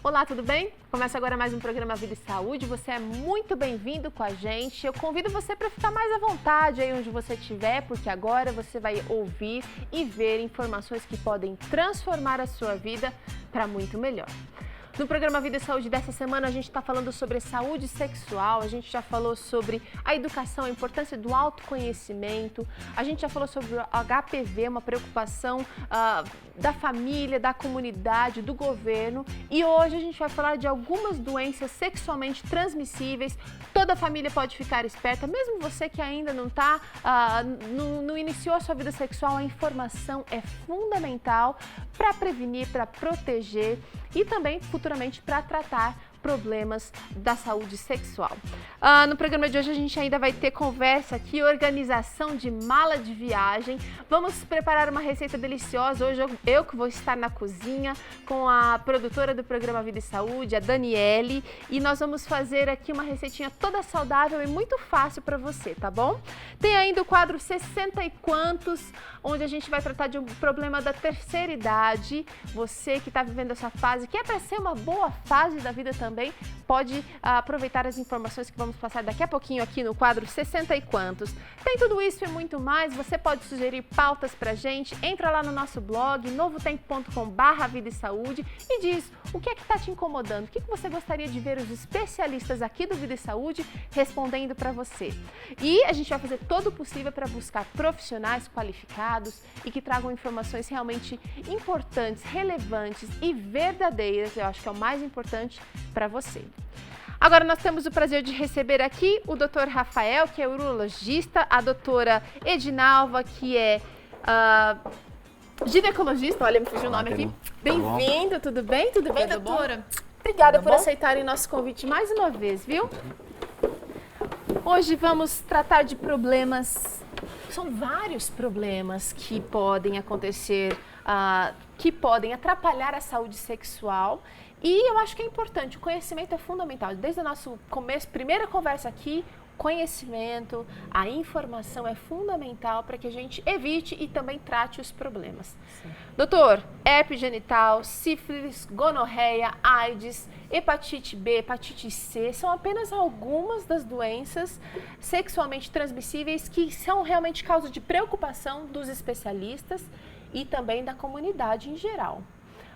Olá, tudo bem? Começa agora mais um programa Vida e Saúde. Você é muito bem-vindo com a gente. Eu convido você para ficar mais à vontade aí onde você estiver, porque agora você vai ouvir e ver informações que podem transformar a sua vida para muito melhor. No programa Vida e Saúde dessa semana, a gente está falando sobre saúde sexual, a gente já falou sobre a educação, a importância do autoconhecimento, a gente já falou sobre o HPV, uma preocupação da família, da comunidade, do governo, e hoje a gente vai falar de algumas doenças sexualmente transmissíveis. Toda a família pode ficar esperta, mesmo você que ainda não iniciou a sua vida sexual, a informação é fundamental para prevenir, para proteger e também futuramente para tratar problemas da saúde sexual. No programa de hoje a gente ainda vai ter conversa aqui, organização de mala de viagem. Vamos preparar uma receita deliciosa. Hoje eu que vou estar na cozinha com a produtora do programa Vida e Saúde, a Daniele, e nós vamos fazer aqui uma receitinha toda saudável e muito fácil para você, tá bom? Tem ainda o quadro 60 e quantos, onde a gente vai tratar de um problema da terceira idade. Você que está vivendo essa fase, que é para ser uma boa fase da vida também, pode aproveitar as informações que vamos passar daqui a pouquinho aqui no quadro 60 e quantos. Tem tudo isso e muito mais. Você pode sugerir pautas pra gente. Entra lá no nosso blog, novotempo.com/vida e saúde, e diz o que é que está te incomodando, o que você gostaria de ver os especialistas aqui do Vida e Saúde respondendo para você. E a gente vai fazer todo o possível para buscar profissionais qualificados e que tragam informações realmente importantes, relevantes e verdadeiras. Eu acho que é o mais importante para você. Agora nós temos o prazer de receber aqui o Dr. Rafael, que é urologista, a doutora Edinalva, que é ginecologista. Olha, me fugiu o nome aqui. Bem-vindo, tudo bem? Tudo bem, doutora? Obrigada por aceitarem nosso convite mais uma vez, viu? Hoje vamos tratar de problemas, são vários problemas que podem acontecer, que podem atrapalhar a saúde sexual. E eu acho que é importante, o conhecimento é fundamental. Desde o nosso começo, primeira conversa aqui, conhecimento, a informação é fundamental para que a gente evite e também trate os problemas. Sim. Doutor, herpes genital, sífilis, gonorreia, AIDS, hepatite B, hepatite C, são apenas algumas das doenças sexualmente transmissíveis que são realmente causa de preocupação dos especialistas e também da comunidade em geral.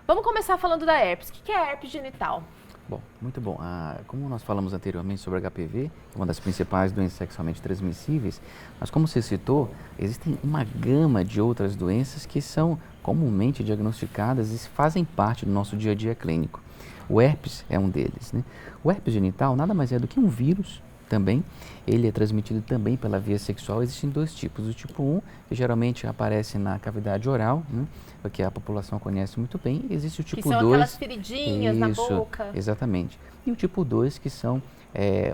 Vamos começar falando da herpes. O que é a herpes genital? Bom, muito bom. Como nós falamos anteriormente sobre HPV, uma das principais doenças sexualmente transmissíveis, mas como você citou, existem uma gama de outras doenças que são comumente diagnosticadas e fazem parte do nosso dia a dia clínico. O herpes é um deles, né? O herpes genital nada mais é do que um vírus também. Ele é transmitido também pela via sexual. Existem dois tipos. O tipo 1, que geralmente aparece na cavidade oral, né, que a população conhece muito bem. Existe o tipo 2. Que são aquelas feridinhas na boca. Exatamente. E o tipo 2, que são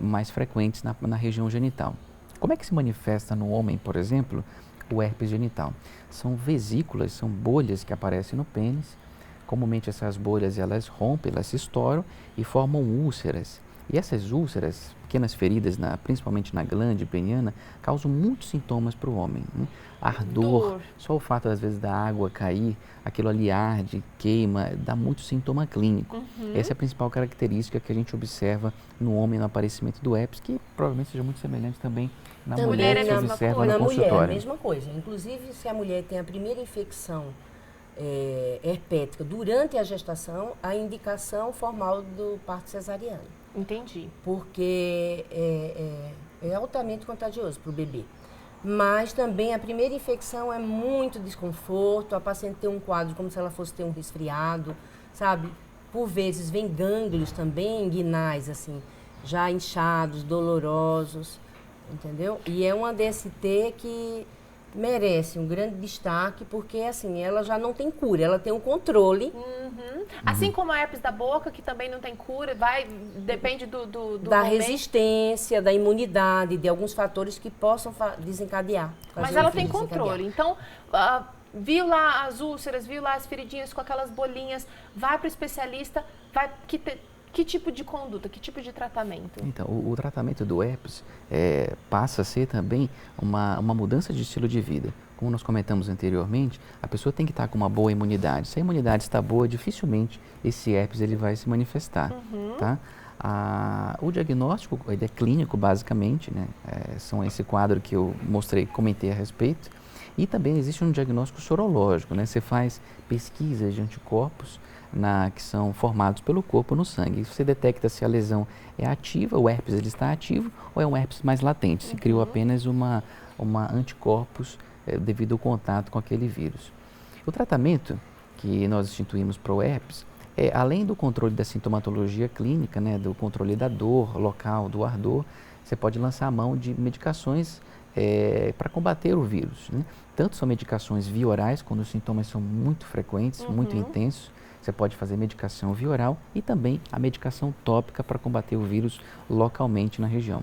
mais frequentes na região genital. Como é que se manifesta no homem, por exemplo, o herpes genital? São vesículas, são bolhas que aparecem no pênis. Comumente essas bolhas elas rompem, elas se estouram e formam úlceras. E essas úlceras, pequenas feridas, principalmente na glande peniana, causam muitos sintomas para o homem, né? Ardor, só o fato às vezes da água cair, aquilo ali arde, queima, dá muito sintoma clínico. Uhum. Essa é a principal característica que a gente observa no homem no aparecimento do herpes, que provavelmente seja muito semelhante também na mulher que se observa no consultório. Na mulher, a mesma coisa. Inclusive, se a mulher tem a primeira infecção herpética durante a gestação, a indicação formal do parto cesariano. Entendi. Porque é altamente contagioso para o bebê. Mas também a primeira infecção é muito desconforto, a paciente tem um quadro como se ela fosse ter um resfriado, sabe? Por vezes vem gânglios também inguinais, assim, já inchados, dolorosos, entendeu? E é uma DST que merece um grande destaque, porque assim, ela já não tem cura, ela tem um controle. Uhum. Assim como a herpes da boca, que também não tem cura, depende do da momento. Resistência, da imunidade, de alguns fatores que possam desencadear. Mas ela tem controle, então viu lá as úlceras, viu lá as feridinhas com aquelas bolinhas, vai para o especialista, que tipo de conduta, que tipo de tratamento? Então, o tratamento do herpes passa a ser também uma mudança de estilo de vida. como nós comentamos anteriormente, a pessoa tem que estar com uma boa imunidade. Se a imunidade está boa, dificilmente esse herpes ele vai se manifestar, tá? O diagnóstico, ele é clínico basicamente, né? São esse quadro que eu comentei a respeito. E também existe um diagnóstico sorológico, né? Você faz pesquisas de anticorpos que são formados pelo corpo no sangue. Você detecta se a lesão é ativa, o herpes ele está ativo, ou é um herpes mais latente, se criou apenas uma anticorpos devido ao contato com aquele vírus. O tratamento que nós instituímos para o herpes além do controle da sintomatologia clínica, né, do controle da dor local, do ardor, você pode lançar a mão de medicações para combater o vírus, né? Tanto são medicações via orais, quando os sintomas são muito frequentes, muito intensos, você pode fazer medicação via oral e também a medicação tópica para combater o vírus localmente na região.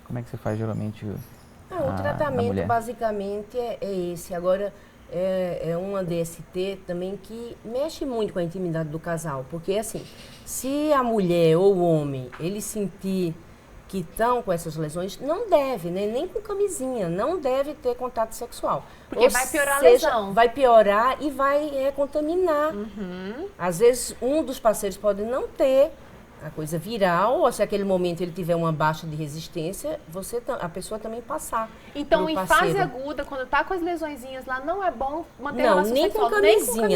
Como é que você faz geralmente o tratamento basicamente é esse. Agora, é uma DST também que mexe muito com a intimidade do casal, porque assim, se a mulher ou o homem, ele sentir que estão com essas lesões, não deve, né? Nem com camisinha, não deve ter contato sexual. Porque vai piorar a lesão. Vai piorar e vai contaminar. Às vezes, um dos parceiros pode não ter a coisa viral, ou se naquele momento ele tiver uma baixa de resistência, a pessoa também passar. Então, em fase aguda, quando tá com as lesõezinhas lá, não é bom manter relação sexual,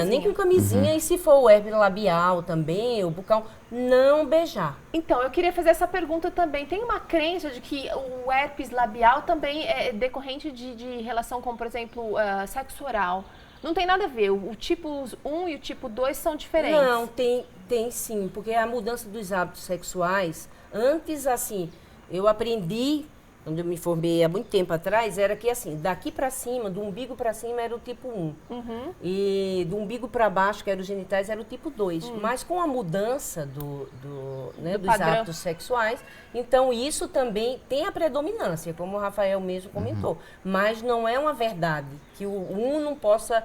nem com camisinha. E se for o herpes labial também, o bucal, não beijar. Então, eu queria fazer essa pergunta também. Tem uma crença de que o herpes labial também é decorrente de relação com, por exemplo, sexo oral. Não tem nada a ver. O tipo 1 e o tipo 2 são diferentes. Não, tem sim, porque a mudança dos hábitos sexuais, antes assim, eu aprendi, quando eu me formei há muito tempo atrás, era que assim, daqui para cima, do umbigo para cima era o tipo 1. E do umbigo para baixo, que era os genitais, era o tipo 2. Mas com a mudança dos hábitos sexuais, então isso também tem a predominância, como o Rafael mesmo comentou. Mas não é uma verdade que o 1 não possa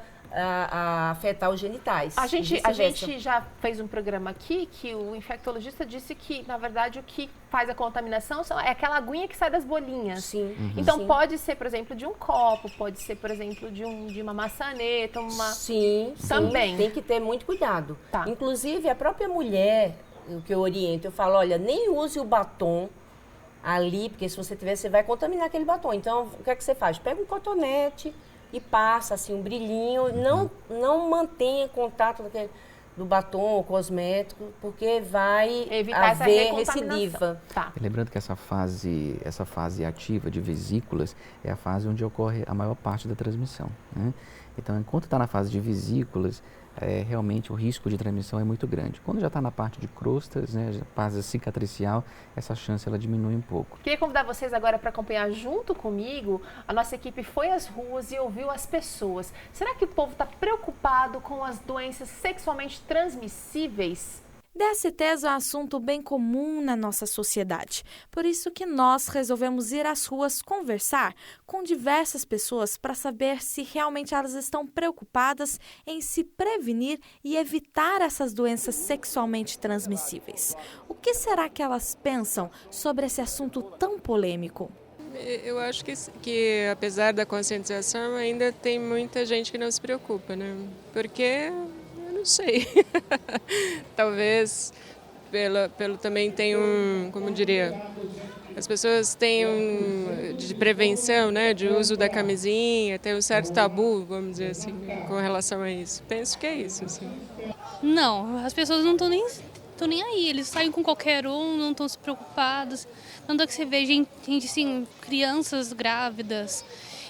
afetar os genitais. A gente já fez um programa aqui que o infectologista disse que, na verdade, o que faz a contaminação é aquela aguinha que sai das bolinhas. Sim. Então, pode ser, por exemplo, de um copo, pode ser, por exemplo, de uma maçaneta, Sim, também. Tem que ter muito cuidado. Tá. Inclusive, a própria mulher, o que eu oriento, eu falo, olha, nem use o batom ali, porque se você tiver, você vai contaminar aquele batom. Então, o que é que você faz? Pega um cotonete e passa assim um brilhinho, não mantenha contato do batom ou cosmético, porque vai evitar haver recidiva. Tá. Lembrando que essa fase ativa de vesículas é a fase onde ocorre a maior parte da transmissão, né? Então, enquanto está na fase de vesículas, realmente o risco de transmissão é muito grande. Quando já está na parte de crostas, né, fase cicatricial, essa chance ela diminui um pouco. Queria convidar vocês agora para acompanhar junto comigo. A nossa equipe foi às ruas e ouviu as pessoas. Será que o povo está preocupado com as doenças sexualmente transmissíveis? DSTs é um assunto bem comum na nossa sociedade. Por isso que nós resolvemos ir às ruas conversar com diversas pessoas para saber se realmente elas estão preocupadas em se prevenir e evitar essas doenças sexualmente transmissíveis. O que será que elas pensam sobre esse assunto tão polêmico? Eu acho que apesar da conscientização, ainda tem muita gente que não se preocupa, né? Porque... não sei. Talvez pelo também tem como diria, as pessoas têm de prevenção, né, de uso da camisinha, tem um certo tabu, vamos dizer assim, com relação a isso. Penso que é isso, assim. Não, as pessoas não estão nem aí, eles saem com qualquer um, não estão se preocupados. Tanto é que você vê gente assim, crianças grávidas.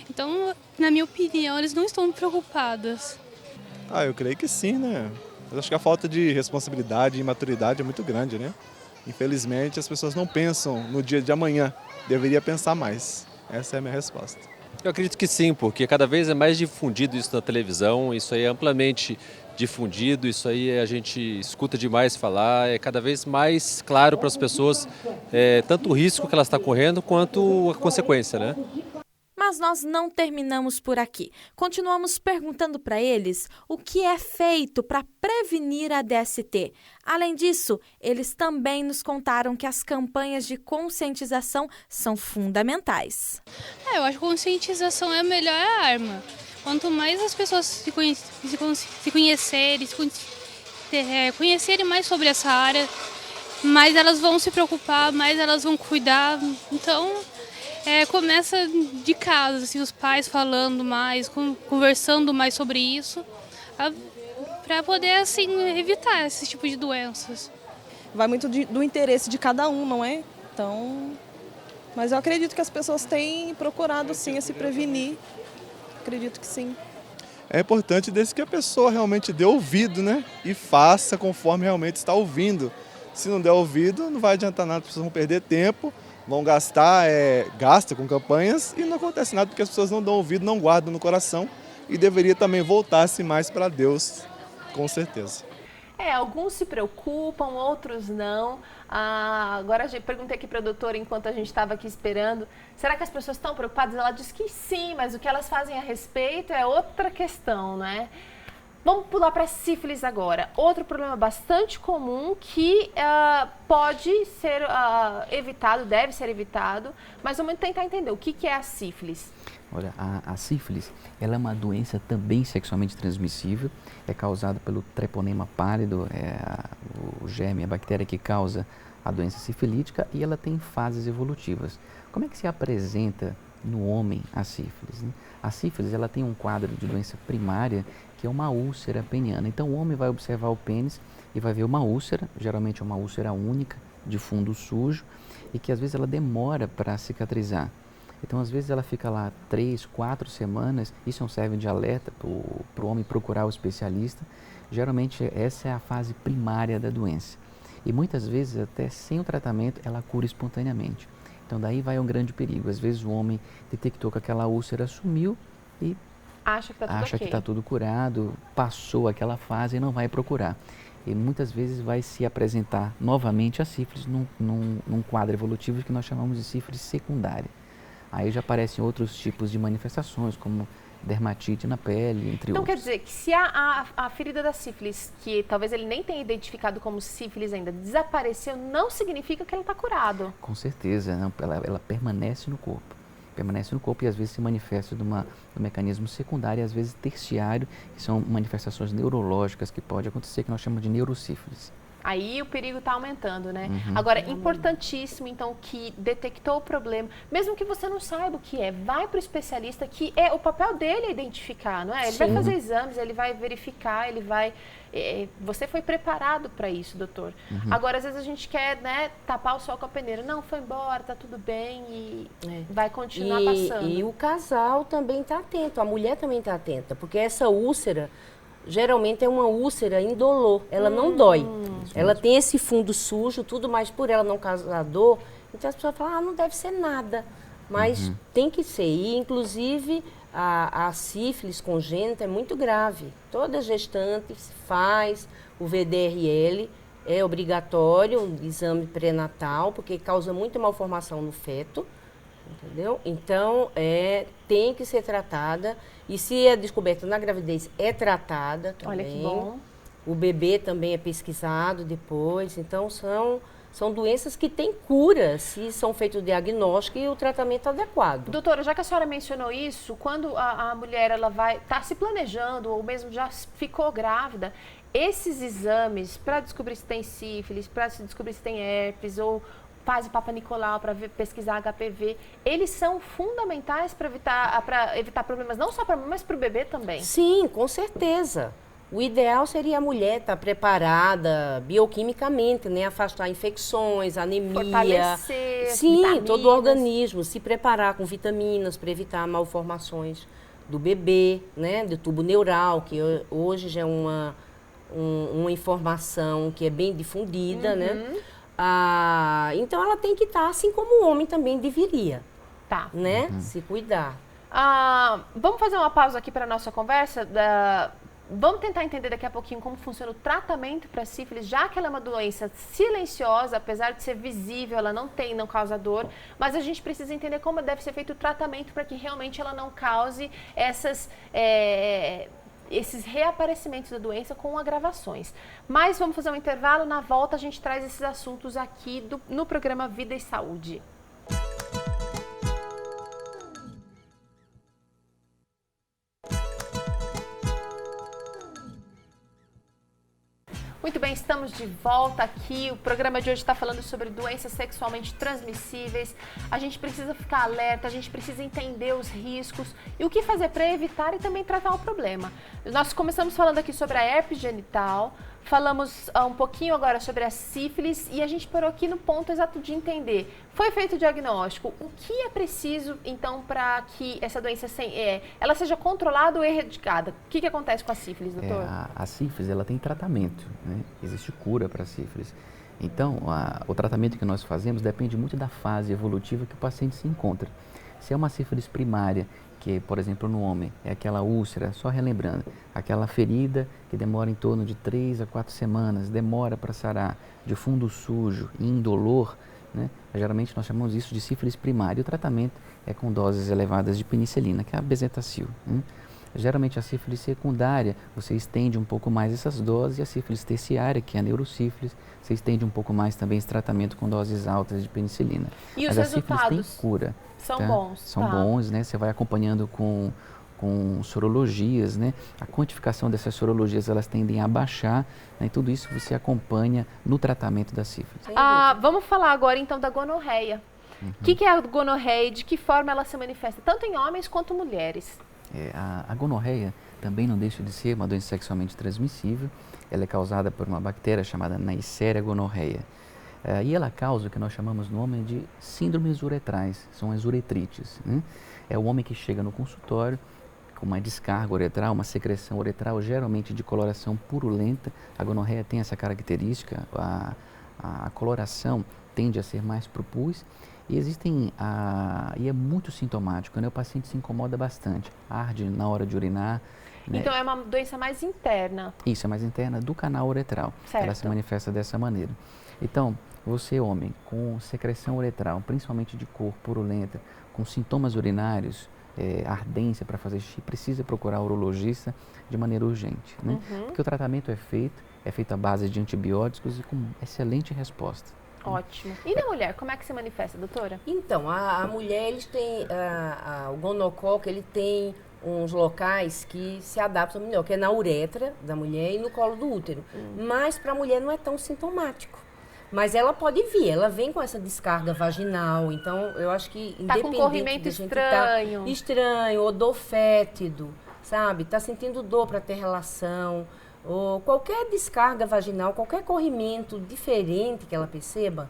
Então, na minha opinião, eles não estão preocupados. Eu creio que sim, né? Eu acho que a falta de responsabilidade e maturidade é muito grande, né? Infelizmente, as pessoas não pensam no dia de amanhã. Deveria pensar mais. Essa é a minha resposta. Eu acredito que sim, porque cada vez é mais difundido isso na televisão, isso aí é amplamente difundido, isso aí a gente escuta demais falar, é cada vez mais claro para as pessoas tanto o risco que elas estão correndo quanto a consequência, né? Mas nós não terminamos por aqui. Continuamos perguntando para eles o que é feito para prevenir a DST. Além disso, eles também nos contaram que as campanhas de conscientização são fundamentais. Eu acho que a conscientização é a melhor arma. Quanto mais as pessoas se conhecerem, conhecerem mais sobre essa área, mais elas vão se preocupar, mais elas vão cuidar. Então, começa de casa, assim, os pais falando mais, conversando mais sobre isso, para poder assim, evitar esse tipo de doenças. Vai muito do interesse de cada um, não é? Então, mas eu acredito que as pessoas têm procurado sim a se prevenir. Acredito que sim. É importante desde que a pessoa realmente dê ouvido, né? E faça conforme realmente está ouvindo. Se não der ouvido, não vai adiantar nada, as pessoas vão perder tempo, vão gasta com campanhas e não acontece nada porque as pessoas não dão ouvido, não guardam no coração e deveria também voltar-se mais para Deus, com certeza. Alguns se preocupam, outros não. Agora eu perguntei aqui para a doutora, enquanto a gente estava aqui esperando, será que as pessoas estão preocupadas? Ela disse que sim, mas o que elas fazem a respeito é outra questão, né? Vamos pular para sífilis agora. Outro problema bastante comum que pode ser evitado, deve ser evitado, mas vamos tentar entender o que é a sífilis. Olha, a sífilis, ela é uma doença também sexualmente transmissível, é causada pelo treponema pálido, o germe, a bactéria que causa a doença sifilítica, e ela tem fases evolutivas. Como é que se apresenta no homem a sífilis, né? A sífilis, ela tem um quadro de doença primária, que é uma úlcera peniana. Então, o homem vai observar o pênis e vai ver uma úlcera, geralmente é uma úlcera única, de fundo sujo, e que às vezes ela demora para cicatrizar. Então, às vezes ela fica lá 3, 4 semanas, isso serve de alerta para o homem procurar o especialista. Geralmente essa é a fase primária da doença. E muitas vezes, até sem o tratamento, ela cura espontaneamente. Então, daí vai um grande perigo. Às vezes o homem detectou que aquela úlcera sumiu e acha que está tudo curado, passou aquela fase e não vai procurar. E muitas vezes vai se apresentar novamente a sífilis num quadro evolutivo que nós chamamos de sífilis secundária. Aí já aparecem outros tipos de manifestações, como dermatite na pele, entre então, outros. quer dizer que se a ferida da sífilis, que talvez ele nem tenha identificado como sífilis ainda, desapareceu, não significa que ele está curado. Com certeza, não, ela permanece no corpo. Permanece no corpo e às vezes se manifesta de um mecanismo secundário e às vezes terciário, que são manifestações neurológicas que pode acontecer, que nós chamamos de neurosífilis. Aí o perigo está aumentando, né? Agora, importantíssimo, então, que detectou o problema, mesmo que você não saiba o que é, vai para o especialista, que é o papel dele é identificar, não é? Ele vai fazer exames, ele vai verificar, ele vai... você foi preparado para isso, doutor. Agora, às vezes a gente quer, né, tapar o sol com a peneira. Não, foi embora, tá tudo bem e vai continuar passando. E o casal também está atento, a mulher também está atenta, porque essa úlcera... Geralmente é uma úlcera indolor, ela não dói. Ela tem esse fundo sujo, tudo, mas por ela não causar dor, então as pessoas falam, não deve ser nada. Mas tem que ser. E, inclusive, a sífilis congênita é muito grave. Toda gestante faz o VDRL, é obrigatório, um exame pré-natal, porque causa muita malformação no feto. Entendeu? Então, tem que ser tratada. E se é descoberta na gravidez, é tratada também. Olha que bom. O bebê também é pesquisado depois. Então, são doenças que têm cura, se são feito o diagnóstico e o tratamento adequado. Doutora, já que a senhora mencionou isso, quando a mulher ela vai estar se planejando ou mesmo já ficou grávida, esses exames para descobrir se tem sífilis, para descobrir se tem herpes ou faz o Papa Nicolau para pesquisar HPV, eles são fundamentais para evitar problemas, não só para a mãe, mas para o bebê também? Sim, com certeza. O ideal seria a mulher estar preparada bioquimicamente, né? Afastar infecções, anemia. Fortalecer, sim, vitaminas. todo o organismo, se preparar com vitaminas para evitar malformações do bebê, né? Do tubo neural, que hoje já é uma informação que é bem difundida, né? Então ela tem que estar assim como o homem também deveria, né? Se cuidar. Vamos fazer uma pausa aqui para a nossa conversa. Vamos tentar entender daqui a pouquinho como funciona o tratamento para sífilis, já que ela é uma doença silenciosa, apesar de ser visível, ela não causa dor, mas a gente precisa entender como deve ser feito o tratamento para que realmente ela não cause esses reaparecimentos da doença com agravações. Mas vamos fazer um intervalo, na volta a gente traz esses assuntos aqui no programa Vida e Saúde. Muito bem, estamos de volta aqui. O programa de hoje está falando sobre doenças sexualmente transmissíveis. A gente precisa ficar alerta, a gente precisa entender os riscos e o que fazer para evitar e também tratar o problema. Nós começamos falando aqui sobre a herpes genital, falamos um pouquinho agora sobre a sífilis e a gente parou aqui no ponto exato de entender. Foi feito o diagnóstico. O que é preciso, então, para que essa doença ela seja controlada ou erradicada? O que acontece com a sífilis, doutor? A sífilis, ela tem tratamento, né? Existe cura para a sífilis. Então, o tratamento que nós fazemos depende muito da fase evolutiva que o paciente se encontra. Se é uma sífilis primária, que, por exemplo, no homem, é aquela úlcera, só relembrando, aquela ferida que demora em torno de 3 a 4 semanas, demora para sarar, de fundo sujo e indolor, né? Geralmente nós chamamos isso de sífilis primária. E o tratamento é com doses elevadas de penicilina, que é a bezetacil. Geralmente a sífilis secundária, você estende um pouco mais essas doses, e a sífilis terciária, que é a neurosífilis, você estende um pouco mais também esse tratamento com doses altas de penicilina. E mas os a sífilis tem cura. São bons. São bons, né? Você vai acompanhando com sorologias, né? A quantificação dessas sorologias, elas tendem a baixar, né? E tudo isso você acompanha no tratamento da sífilis. Vamos falar agora então da gonorreia. O que é a gonorreia e de que forma ela se manifesta, tanto em homens quanto mulheres? A gonorreia também não deixa de ser uma doença sexualmente transmissível. Ela é causada por uma bactéria chamada Neisseria gonorreia. E ela causa o que nós chamamos no homem de síndromes uretrais, são as uretrites. Né? É o homem que chega no consultório com uma descarga uretral, uma secreção uretral, geralmente de coloração purulenta. A gonorreia tem essa característica, a coloração tende a ser mais para o pus. E e é muito sintomático, né? O paciente se incomoda bastante, arde na hora de urinar. Né? Então é uma doença mais interna. Isso, é mais interna do canal uretral. Certo. Ela se manifesta dessa maneira. Então, você, homem, com secreção uretral, principalmente de cor purulenta, com sintomas urinários, ardência para fazer xixi, precisa procurar o urologista de maneira urgente. Né? Porque o tratamento é feito à base de antibióticos e com excelente resposta. Ótimo. E na mulher, como é que se manifesta, doutora? Então, a mulher, eles têm, o gonococo, ele tem uns locais que se adaptam melhor, que é na uretra da mulher e no colo do útero. Mas para a mulher não é tão sintomático. Mas ela pode vir, ela vem com essa descarga vaginal, então eu acho que independente tá com corrimento estranho. Estranho, odor fétido, sabe? Tá sentindo dor para ter relação, ou qualquer descarga vaginal, qualquer corrimento diferente que ela perceba,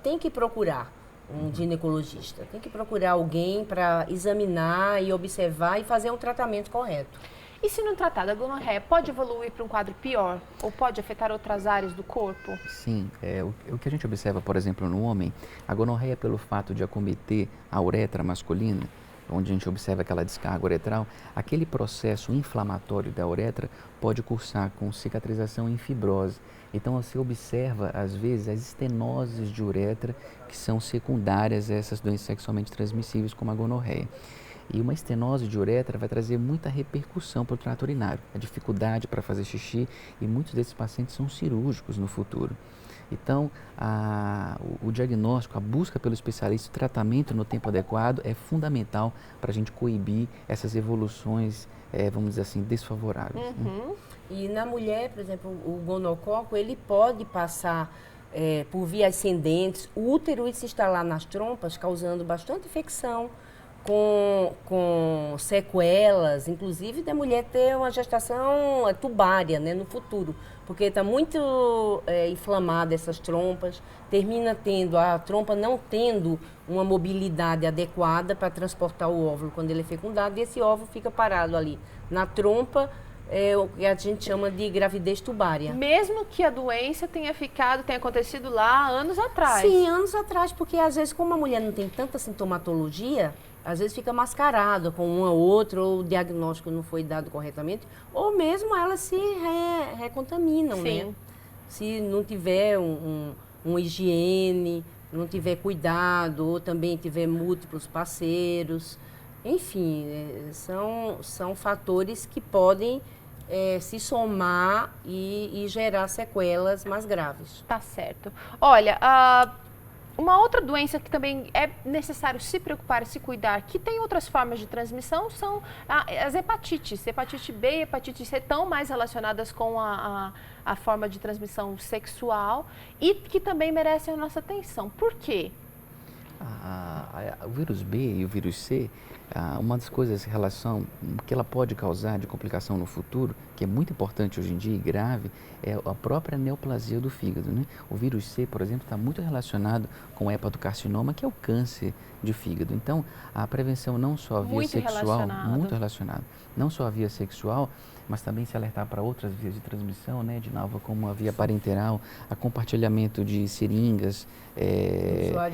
tem que procurar um ginecologista, tem que procurar alguém para examinar e observar e fazer um tratamento correto. E se não tratada, a gonorreia pode evoluir para um quadro pior? Ou pode afetar outras áreas do corpo? Sim. O que a gente observa, por exemplo, no homem, a gonorreia, pelo fato de acometer a uretra masculina, onde a gente observa aquela descarga uretral, aquele processo inflamatório da uretra pode cursar com cicatrização em fibrose. Então, você observa, às vezes, as estenoses de uretra que são secundárias a essas doenças sexualmente transmissíveis, como a gonorreia. E uma estenose de uretra vai trazer muita repercussão para o trato urinário, a dificuldade para fazer xixi, e muitos desses pacientes são cirúrgicos no futuro. Então, o diagnóstico, a busca pelo especialista, o tratamento no tempo adequado é fundamental para a gente coibir essas evoluções, vamos dizer assim, desfavoráveis. Né? E na mulher, por exemplo, o gonococo, ele pode passar por vias ascendentes, o útero e se instalar nas trompas, causando bastante infecção, com sequelas, inclusive da mulher ter uma gestação tubária, né, no futuro, porque está muito inflamada essas trompas, termina tendo, a trompa não tendo uma mobilidade adequada para transportar o óvulo quando ele é fecundado, e esse óvulo fica parado ali na trompa, o que a gente chama de gravidez tubária. Mesmo que a doença tenha acontecido lá anos atrás. Sim, anos atrás, porque às vezes como a mulher não tem tanta sintomatologia, às vezes fica mascarada com uma ou outra, ou o diagnóstico não foi dado corretamente, ou mesmo elas se recontaminam, Sim. né? Se não tiver uma higiene, não tiver cuidado, ou também tiver múltiplos parceiros. Enfim, são fatores que podem se somar e gerar sequelas mais graves. Tá certo. Olha, Uma outra doença que também é necessário se preocupar e se cuidar, que tem outras formas de transmissão, são as hepatites. Hepatite B e hepatite C estão mais relacionadas com a forma de transmissão sexual e que também merecem a nossa atenção. Por quê? O vírus B e o vírus C, uma das coisas em relação que ela pode causar de complicação no futuro, que é muito importante hoje em dia e grave, é a própria neoplasia do fígado, né? O vírus C, por exemplo, está muito relacionado com o hepatocarcinoma, que é o câncer de fígado. Então, a prevenção não só via sexual, muito relacionado, não só a via sexual, mas também se alertar para outras vias de transmissão, né, de novo, como a via parenteral, a compartilhamento de seringas,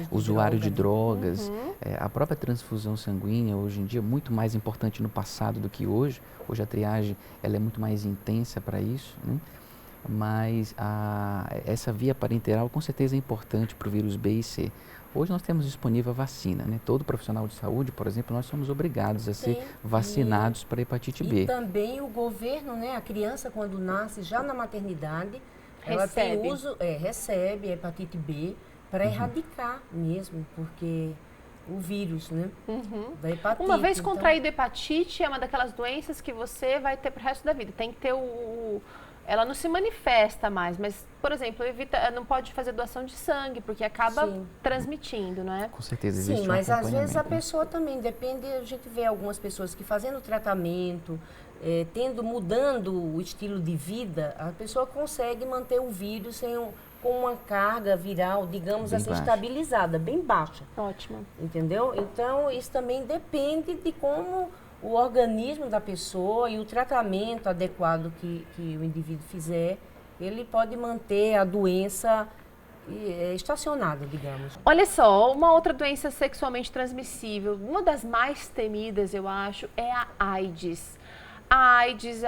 usuário de drogas, a própria transfusão sanguínea, hoje em dia, muito mais importante no passado do que hoje. Hoje a triagem ela é muito mais intensa para isso, né? Mas essa via parenteral com certeza é importante para o vírus B e C. Hoje nós temos disponível a vacina, né? Todo profissional de saúde, por exemplo, nós somos obrigados a ser vacinados para hepatite B. E também o governo, né? A criança quando nasce já na maternidade, ela tem recebe a hepatite B para erradicar mesmo, porque o vírus, né? Da hepatite. Uma vez contraído hepatite, é uma daquelas doenças que você vai ter pro resto da vida. Tem que ter ela não se manifesta mais, mas, por exemplo, não pode fazer doação de sangue, porque acaba transmitindo, não é? Com certeza existe Sim, mas às vezes a pessoa também, depende, a gente vê algumas pessoas que fazendo tratamento, mudando o estilo de vida, a pessoa consegue manter o vírus com uma carga viral, digamos assim, estabilizada, bem baixa. Ótimo. Entendeu? Então, isso também depende de como o organismo da pessoa e o tratamento adequado que o indivíduo fizer, ele pode manter a doença estacionada, digamos. Olha só, uma outra doença sexualmente transmissível, uma das mais temidas, eu acho, é a AIDS. A AIDS,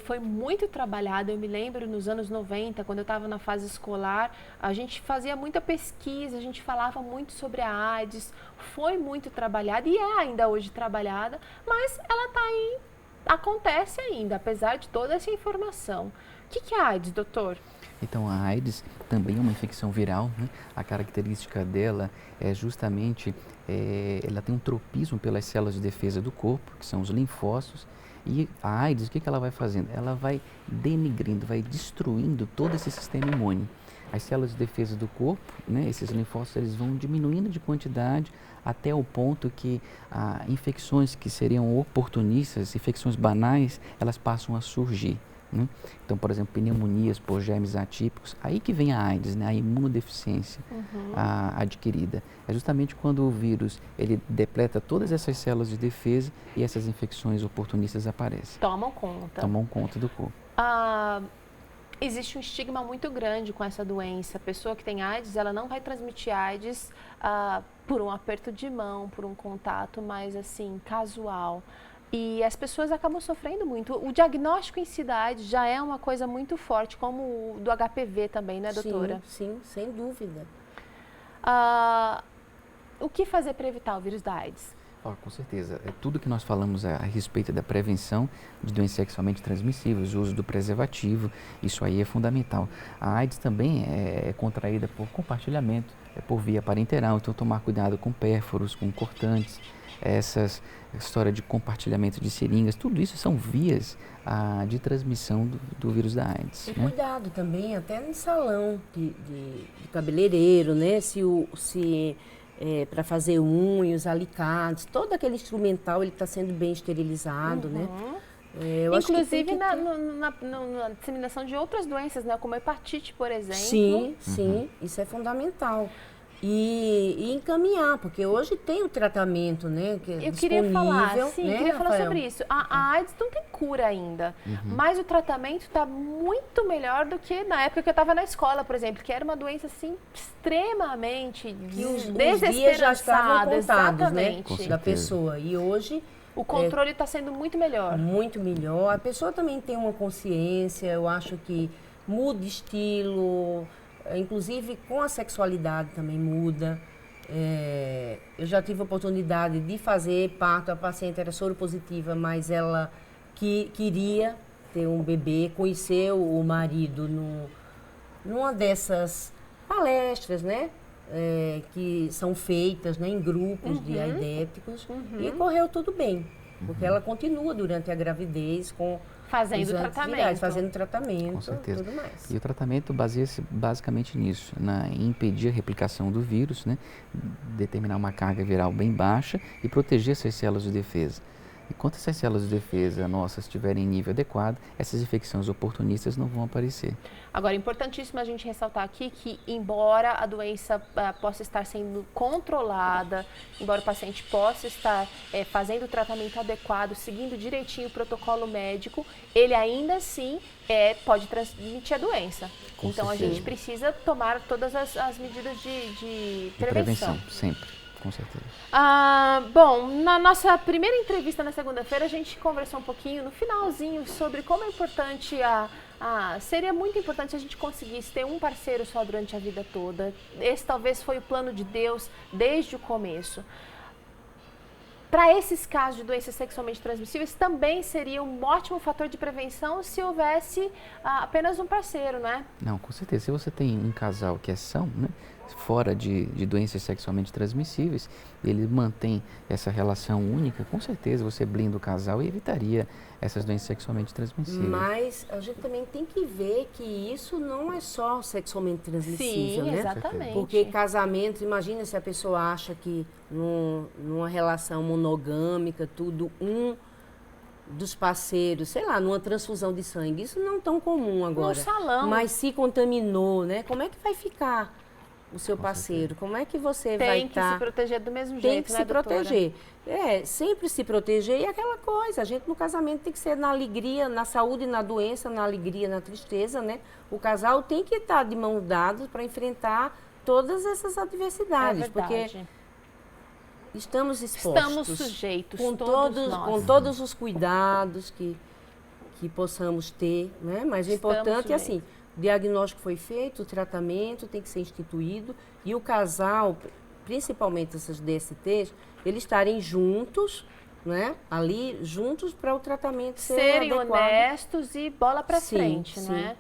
foi muito trabalhada, eu me lembro nos anos 90, quando eu estava na fase escolar, a gente fazia muita pesquisa, a gente falava muito sobre a AIDS, foi muito trabalhada e é ainda hoje trabalhada, mas ela está aí, acontece ainda, apesar de toda essa informação. O que é a AIDS, doutor? Então, a AIDS também é uma infecção viral, né? A característica dela é justamente, ela tem um tropismo pelas células de defesa do corpo, que são os linfócitos. E a AIDS, o que ela vai fazendo? Ela vai denigrindo, vai destruindo todo esse sistema imune. As células de defesa do corpo, né, esses linfócitos, eles vão diminuindo de quantidade até o ponto que infecções que seriam oportunistas, infecções banais, elas passam a surgir. Né? Então, por exemplo, pneumonias por germes atípicos, aí que vem a AIDS, né? A imunodeficiência adquirida. É justamente quando o vírus ele depleta todas essas células de defesa e essas infecções oportunistas aparecem. Tomam conta. Tomam conta do corpo. Existe um estigma muito grande com essa doença. A pessoa que tem AIDS, ela não vai transmitir AIDS por um aperto de mão, por um contato mais assim, casual. E as pessoas acabam sofrendo muito. O diagnóstico em si da AIDS já é uma coisa muito forte, como o do HPV também, né, doutora? Sim, sem dúvida. O que fazer para evitar o vírus da AIDS? Com certeza. Tudo que nós falamos a respeito da prevenção de doenças sexualmente transmissíveis, o uso do preservativo, isso aí é fundamental. A AIDS também é contraída por compartilhamento, por via parenteral, então tomar cuidado com pérforos, com cortantes, essa história de compartilhamento de seringas, tudo isso são vias de transmissão do vírus da AIDS. E cuidado também, até no salão de cabeleireiro, né? Para fazer unhas, alicates, todo aquele instrumental ele está sendo bem esterilizado, né? Inclusive na disseminação de outras doenças, né? Como a hepatite, por exemplo. Sim, isso é fundamental. E encaminhar, porque hoje tem o tratamento, né? Que é queria falar, né, queria falar Rafael? sobre isso. A AIDS não tem cura ainda, mas o tratamento está muito melhor do que na época que eu estava na escola, por exemplo, que era uma doença assim extremamente os dias já estavam contados, né, da pessoa. E hoje o controle está sendo muito melhor. Muito melhor. A pessoa também tem uma consciência, eu acho que muda estilo. Inclusive com a sexualidade também muda. Eu já tive a oportunidade de fazer parto, a paciente era soropositiva, mas ela queria ter um bebê, conheceu o marido numa dessas palestras, né? que são feitas, né, em grupos de aidéticos e correu tudo bem, porque ela continua durante a gravidez com Fazendo os tratamento. antivirais, fazendo tratamento, Com certeza. tudo mais. E o tratamento baseia-se basicamente nisso, em impedir a replicação do vírus, né, determinar uma carga viral bem baixa e proteger essas células de defesa. Enquanto essas células de defesa nossas estiverem em nível adequado, essas infecções oportunistas não vão aparecer. Agora, é importantíssimo a gente ressaltar aqui que, embora a doença possa estar sendo controlada, embora o paciente possa estar fazendo o tratamento adequado, seguindo direitinho o protocolo médico, ele ainda assim pode transmitir a doença. Com então, certeza. a gente precisa tomar todas as medidas de prevenção. Sempre. Com certeza. Bom, na nossa primeira entrevista na segunda-feira, a gente conversou um pouquinho, no finalzinho, sobre como é importante seria muito importante a gente conseguisse ter um parceiro só durante a vida toda. Esse talvez foi o plano de Deus desde o começo. Para esses casos de doenças sexualmente transmissíveis, também seria um ótimo fator de prevenção se houvesse apenas um parceiro, né? Não, com certeza. Se você tem um casal que é são, né, fora de doenças sexualmente transmissíveis, ele mantém essa relação única, com certeza você blinda o casal e evitaria essas doenças sexualmente transmissíveis. Mas a gente também tem que ver que isso não é só sexualmente transmissível, Sim, né? exatamente. Porque casamento, imagina se a pessoa acha que numa relação monogâmica, tudo, um dos parceiros, sei lá, numa transfusão de sangue, isso não é tão comum agora. No salão. Mas se contaminou, né? Como é que vai ficar o seu parceiro? Como é que você vai Tem que se proteger do mesmo Tem jeito, que né, se doutora? proteger. Sempre se proteger e aquela coisa. A gente no casamento tem que ser na alegria, na saúde, na doença, na alegria, na tristeza, né? O casal tem que estar de mãos dadas para enfrentar todas essas adversidades. Porque estamos expostos. Estamos sujeitos, com todos nós. com todos os cuidados que possamos ter, né? Mas o importante é assim, o diagnóstico foi feito, o tratamento tem que ser instituído e o casal, principalmente essas DSTs, eles estarem juntos, né? Ali juntos para o tratamento serem adequado. honestos e bola para frente, sim. não é?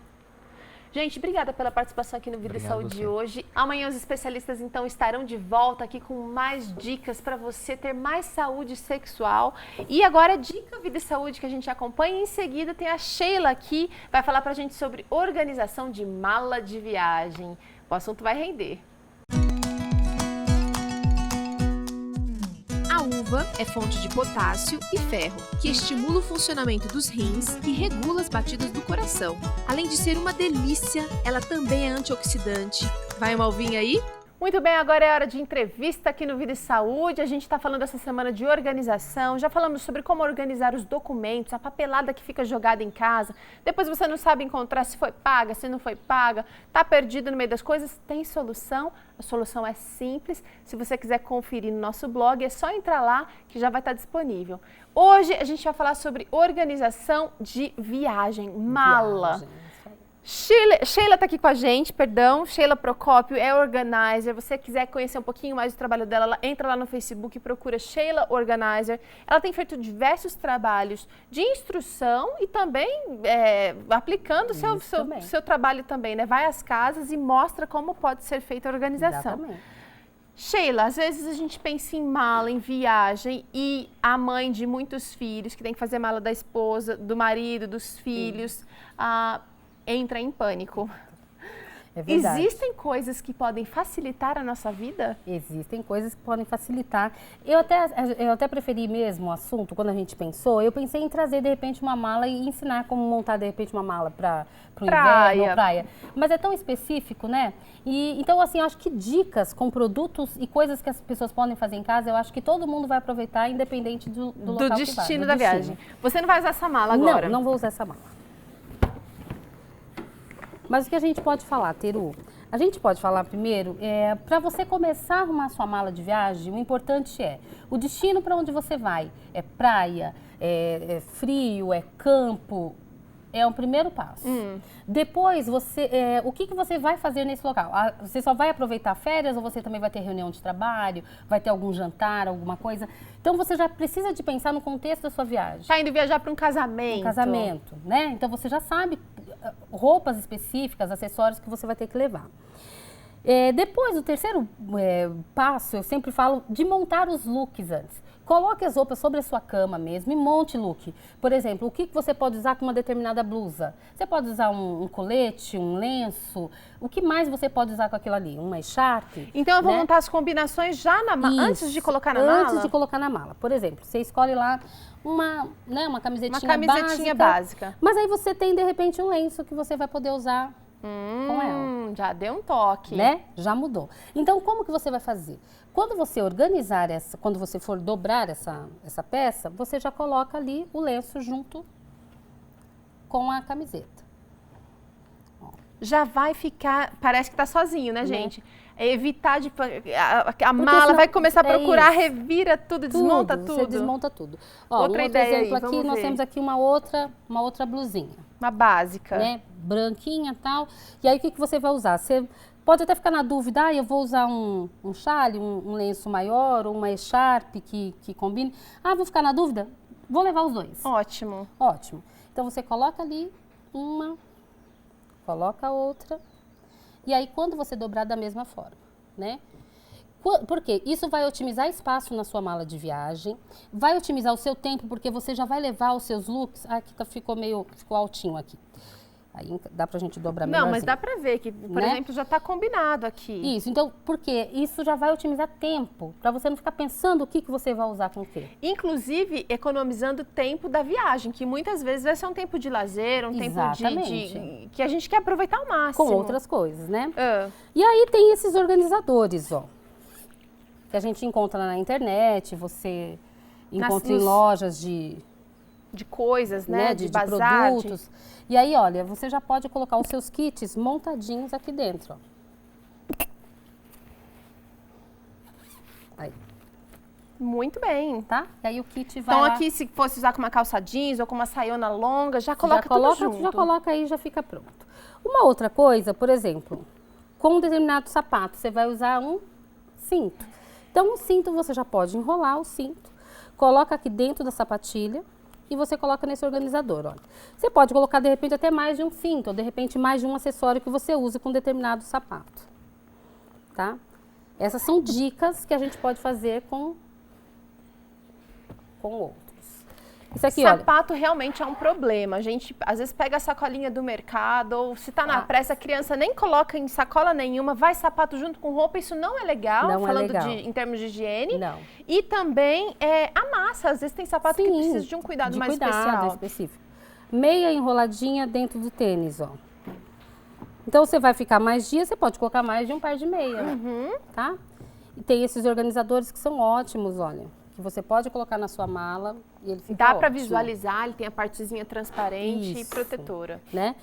Gente, obrigada pela participação aqui no Vida e Saúde de hoje. Amanhã os especialistas, então, estarão de volta aqui com mais dicas para você ter mais saúde sexual. E agora, dica Vida e Saúde que a gente acompanha. Em seguida, tem a Sheila aqui, vai falar para a gente sobre organização de mala de viagem. O assunto vai render. A uva é fonte de potássio e ferro, que estimula o funcionamento dos rins e regula as batidas do coração. Além de ser uma delícia, ela também é antioxidante. Vai uma uvinha aí? Muito bem, agora é hora de entrevista aqui no Vida e Saúde. A gente está falando essa semana de organização, já falamos sobre como organizar os documentos, a papelada que fica jogada em casa. Depois você não sabe encontrar se foi paga, se não foi paga, está perdido no meio das coisas. Tem solução, a solução é simples. Se você quiser conferir no nosso blog, é só entrar lá que já vai estar disponível. Hoje a gente vai falar sobre organização de viagem, mala. Sheila está aqui com a gente, Sheila Procópio é organizer. Se você quiser conhecer um pouquinho mais do trabalho dela, entra lá no Facebook e procura Sheila Organizer. Ela tem feito diversos trabalhos de instrução e também aplicando o seu trabalho também, né? Vai às casas e mostra como pode ser feita a organização. Exatamente. Sheila, às vezes a gente pensa em mala, em viagem e a mãe de muitos filhos, que tem que fazer mala da esposa, do marido, dos filhos, entra em pânico. É verdade. Existem coisas que podem facilitar a nossa vida? Existem coisas que podem facilitar. Eu até preferi mesmo o assunto, quando a gente pensou, eu pensei em trazer de repente uma mala e ensinar como montar de repente uma mala para o inverno ou praia. Mas é tão específico, né? Então, assim, eu acho que dicas com produtos e coisas que as pessoas podem fazer em casa, eu acho que todo mundo vai aproveitar, independente do local que vai. Destino da viagem. Você não vai usar essa mala agora? Não vou usar essa mala. Mas o que a gente pode falar, Teru? A gente pode falar primeiro, para você começar a arrumar sua mala de viagem, o importante é o destino para onde você vai. É praia, é frio, é campo, é o primeiro passo. Depois, o que você vai fazer nesse local? Você só vai aproveitar férias ou você também vai ter reunião de trabalho, vai ter algum jantar, alguma coisa? Então, você já precisa de pensar no contexto da sua viagem. Está indo viajar para um casamento. Um casamento, né? Então, você já sabe roupas específicas, acessórios que você vai ter que levar. Depois, o terceiro passo, eu sempre falo de montar os looks antes. Coloque as roupas sobre a sua cama mesmo e monte look. Por exemplo, o que você pode usar com uma determinada blusa? Você pode usar um colete, um lenço. O que mais você pode usar com aquilo ali? Uma echarpe? Então eu vou montar as combinações já na mala, antes de colocar na mala? Antes de colocar na mala. Por exemplo, você escolhe lá uma camisetinha básica. Mas aí você tem, de repente, um lenço que você vai poder usar com ela. Já deu um toque. Né? Já mudou. Então, como que você vai fazer? Quando você organizar quando você for dobrar essa peça, você já coloca ali o lenço junto com a camiseta. Já vai ficar, parece que tá sozinho, né, gente? É evitar de... A mala senão, vai começar a procurar, isso. revira tudo, desmonta tudo. Você desmonta tudo. Ó, Outra um outro ideia exemplo aí, aqui, vamos nós ver. temos aqui uma outra blusinha. Uma básica. Né? Branquinha e tal. E aí, o que você vai usar? Você pode até ficar na dúvida, eu vou usar um chale, um lenço maior, ou uma echarpe que combine. Vou ficar na dúvida? Vou levar os dois. Ótimo. Ótimo. Então, você coloca ali uma, coloca a outra. E aí, quando você dobrar da mesma forma, né? Porque isso vai otimizar espaço na sua mala de viagem, vai otimizar o seu tempo, porque você já vai levar os seus looks. Aqui ficou altinho aqui. Aí dá pra gente dobrar melhorzinho. Não, mas dá pra ver que, por exemplo, já tá combinado aqui. Isso, então, porque isso já vai otimizar tempo, pra você não ficar pensando o que você vai usar com o quê. Inclusive, economizando tempo da viagem, que muitas vezes vai ser um tempo de lazer, um tempo que a gente quer aproveitar ao máximo. Com outras coisas, né? E aí tem esses organizadores, ó, que a gente encontra na internet, você encontra em lojas de coisas, né? De bazar, produtos. E aí, olha, você já pode colocar os seus kits montadinhos aqui dentro, ó. Aí. Muito bem. Tá? E aí o kit vai Então lá. aqui, se fosse usar com uma calça jeans ou com uma saiona longa, já coloca tudo junto. Já coloca aí e já fica pronto. Uma outra coisa, por exemplo, com um determinado sapato, você vai usar um cinto. Então, o cinto, você já pode enrolar o cinto, coloca aqui dentro da sapatilha e você coloca nesse organizador, olha. Você pode colocar, de repente, até mais de um cinto, ou de repente mais de um acessório que você usa com determinado sapato, tá? Essas são dicas que a gente pode fazer com outros. Isso aqui, sapato realmente é um problema. A gente, às vezes, pega a sacolinha do mercado, ou se tá na pressa, a criança nem coloca em sacola nenhuma, vai sapato junto com roupa, isso não é legal, em termos de higiene. Não. E também amassa, às vezes tem sapato que precisa de um cuidado mais específico. Meia enroladinha dentro do tênis, ó. Então, você vai ficar mais dias, você pode colocar mais de um par de meia, tá? E tem esses organizadores que são ótimos, olha. Que você pode colocar na sua mala e ele fica ótimo. Dá para visualizar, ele tem a partezinha transparente e protetora. Né?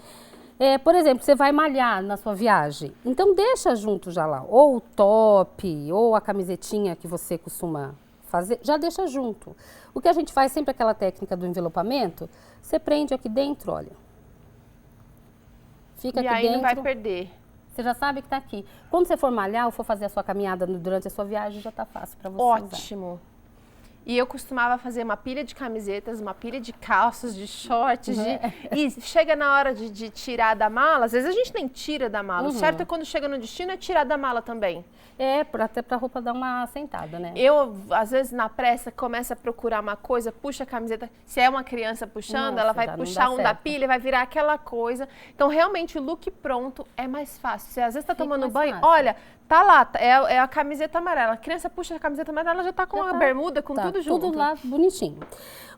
Por exemplo, você vai malhar na sua viagem, então deixa junto já lá, ou o top, ou a camisetinha que você costuma fazer, já deixa junto. O que a gente faz sempre aquela técnica do envelopamento, você prende aqui dentro, olha. Fica aqui dentro. E aí não vai perder. Você já sabe que está aqui. Quando você for malhar ou for fazer a sua caminhada durante a sua viagem, já está fácil para você usar. Ótimo. E eu costumava fazer uma pilha de camisetas, uma pilha de calças, de shorts, e chega na hora de tirar da mala, às vezes a gente nem tira da mala. O certo é quando chega no destino é tirar da mala também. Até para a roupa dar uma assentada, né? Eu, às vezes, na pressa, começo a procurar uma coisa, puxa a camiseta. Se é uma criança puxando, ela vai puxar da pilha, vai virar aquela coisa. Então, realmente, o look pronto é mais fácil. Você, às vezes, está tomando banho, olha, tá lá, é a camiseta amarela. A criança puxa a camiseta amarela, ela já tá com a bermuda, com tudo junto. Tudo lá bonitinho.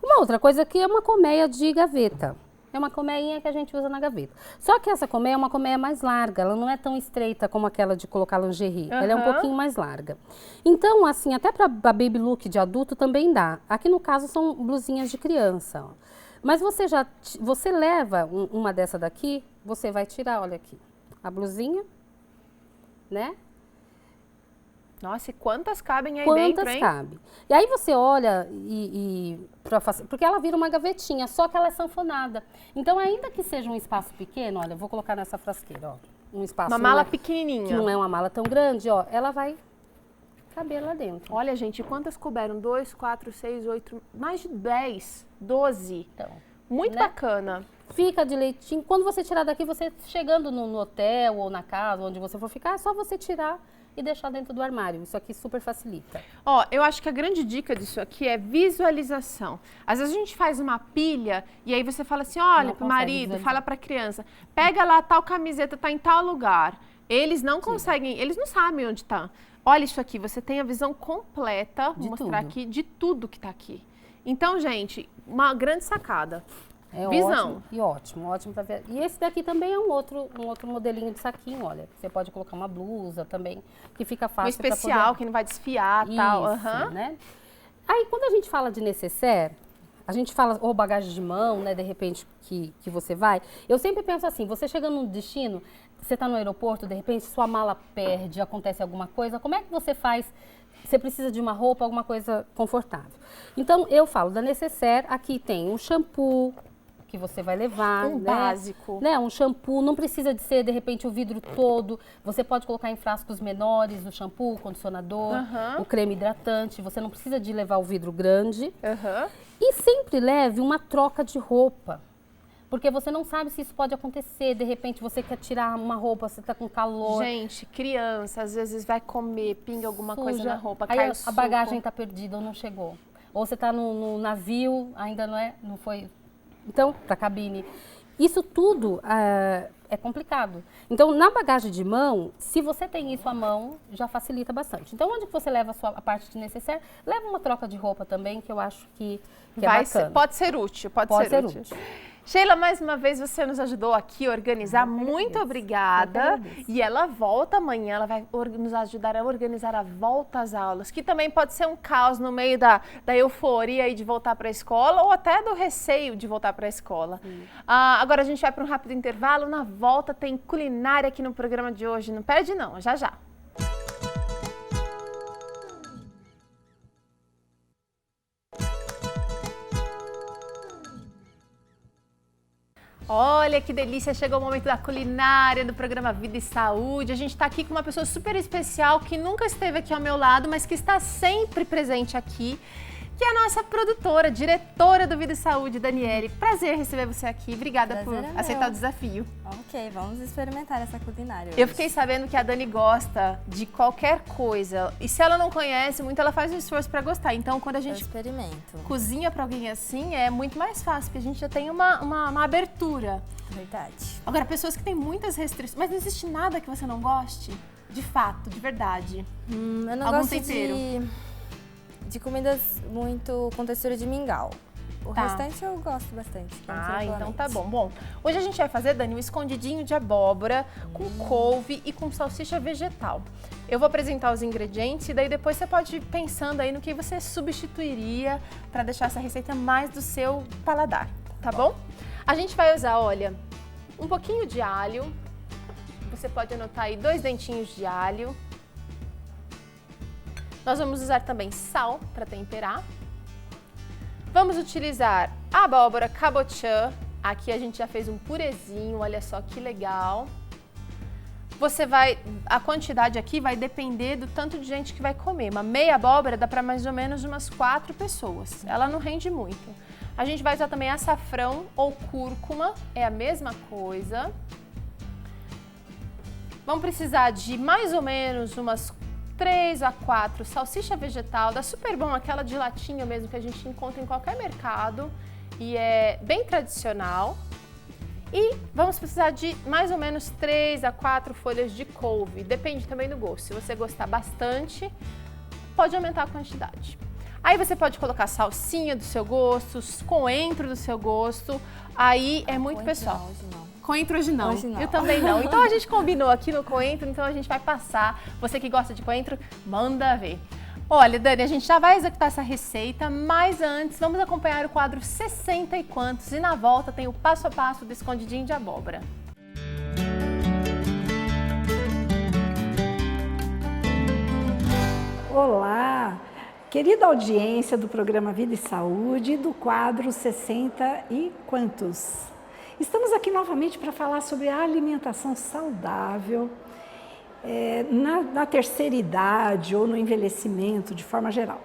Uma outra coisa aqui é uma colmeia de gaveta. É uma colmeinha que a gente usa na gaveta. Só que essa colmeia é uma colmeia mais larga, ela não é tão estreita como aquela de colocar lingerie. Ela é um pouquinho mais larga. Então, assim, até para baby look de adulto também dá. Aqui no caso são blusinhas de criança, ó. Mas você leva uma dessa daqui, você vai tirar, olha aqui, a blusinha, né? Nossa, e quantas cabem aí dentro, hein? Quantas cabem. E aí você olha porque ela vira uma gavetinha, só que ela é sanfonada. Então, ainda que seja um espaço pequeno, olha, eu vou colocar nessa frasqueira, ó. Um espaço... Uma mala pequenininha. Que não é uma mala tão grande, ó. Ela vai caber lá dentro. Olha, gente, quantas couberam? 2, 4, 6, 8, mais de 10, 12. Então... Muito bacana. Fica de leitinho. Quando você tirar daqui, você chegando no hotel ou na casa, onde você for ficar, é só você tirar e deixar dentro do armário. Isso aqui super facilita. Ó, eu acho que a grande dica disso aqui é visualização. Às vezes a gente faz uma pilha e aí você fala assim, olha, pro marido, fala pra criança, pega lá, tal camiseta tá em tal lugar. Eles não conseguem, eles não sabem onde tá. Olha isso aqui, você tem a visão completa, vou mostrar aqui, de tudo que tá aqui. Então, gente, uma grande sacada. É visão. Ótimo para ver. E esse daqui também é um outro modelinho de saquinho, olha. Você pode colocar uma blusa também, que fica fácil. Um especial, poder... que não vai desfiar e tal. Né? Aí, quando a gente fala de nécessaire, a gente fala, ou bagagem de mão, né, de repente, que você vai. Eu sempre penso assim, você chegando no destino, você está no aeroporto, de repente, sua mala perde, acontece alguma coisa, como é que você faz? Você precisa de uma roupa, alguma coisa confortável. Então, eu falo da nécessaire, aqui tem um shampoo, que você vai levar, básico, né? Um shampoo, não precisa de ser de repente o vidro todo. Você pode colocar em frascos menores o shampoo, o condicionador, o creme hidratante. Você não precisa de levar o vidro grande. E sempre leve uma troca de roupa, porque você não sabe se isso pode acontecer. De repente você quer tirar uma roupa, você está com calor. Gente, criança às vezes vai comer, pinga alguma coisa na roupa, aí cai a bagagem está perdida ou não chegou. Ou você está no navio, ainda não foi. Então, para a cabine. Isso tudo é complicado. Então, na bagagem de mão, se você tem isso à mão, já facilita bastante. Então, onde você leva a parte de necessaire, leva uma troca de roupa também, que eu acho que é bacana. Pode ser útil, pode ser útil. Sheila, mais uma vez você nos ajudou aqui a organizar. Muito obrigada. E ela volta amanhã, ela vai nos ajudar a organizar a volta às aulas, que também pode ser um caos no meio da euforia aí de voltar para a escola ou até do receio de voltar para a escola. Agora a gente vai para um rápido intervalo. Na volta tem culinária aqui no programa de hoje. Não perde não, já já. Olha que delícia, chegou o momento da culinária do programa Vida e Saúde. A gente está aqui com uma pessoa super especial que nunca esteve aqui ao meu lado, mas que está sempre presente aqui, que é a nossa produtora, diretora do Vida e Saúde, Daniele. Prazer receber você aqui, obrigada por aceitar o desafio. Ok, vamos experimentar essa culinária hoje. Eu fiquei sabendo que a Dani gosta de qualquer coisa, e se ela não conhece muito, ela faz um esforço para gostar. Então, quando a gente cozinha para alguém assim, é muito mais fácil, porque a gente já tem uma abertura. Verdade. Agora, pessoas que têm muitas restrições, mas não existe nada que você não goste? De fato, de verdade. Eu não gosto de comidas muito com textura de mingau. O restante eu gosto bastante. Então tá bom. Bom, hoje a gente vai fazer, Dani, um escondidinho de abóbora com couve e com salsicha vegetal. Eu vou apresentar os ingredientes e daí depois você pode ir pensando aí no que você substituiria para deixar essa receita mais do seu paladar, tá bom? A gente vai usar, olha, um pouquinho de alho. Você pode anotar aí 2 dentinhos de alho. Nós vamos usar também sal para temperar. Vamos utilizar abóbora cabotiã. Aqui a gente já fez um purezinho, olha só que legal. A quantidade aqui vai depender do tanto de gente que vai comer. Uma meia abóbora dá para mais ou menos umas 4 pessoas. Ela não rende muito. A gente vai usar também açafrão ou cúrcuma, é a mesma coisa. Vamos precisar de mais ou menos umas 3 a 4 salsicha vegetal, dá super bom, aquela de latinha mesmo que a gente encontra em qualquer mercado e é bem tradicional. E vamos precisar de mais ou menos 3 a 4 folhas de couve, depende também do gosto. Se você gostar bastante, pode aumentar a quantidade. Aí você pode colocar salsinha do seu gosto, coentro do seu gosto, aí é muito pessoal. Coentro hoje não. Eu também não. Então a gente combinou aqui no coentro, então a gente vai passar. Você que gosta de coentro, manda ver. Olha, Dani, a gente já vai executar essa receita, mas antes vamos acompanhar o quadro 60 e quantos e na volta tem o passo a passo do escondidinho de abóbora. Olá, querida audiência do programa Vida e Saúde e do quadro 60 e quantos. Estamos aqui novamente para falar sobre a alimentação saudável na terceira idade ou no envelhecimento de forma geral.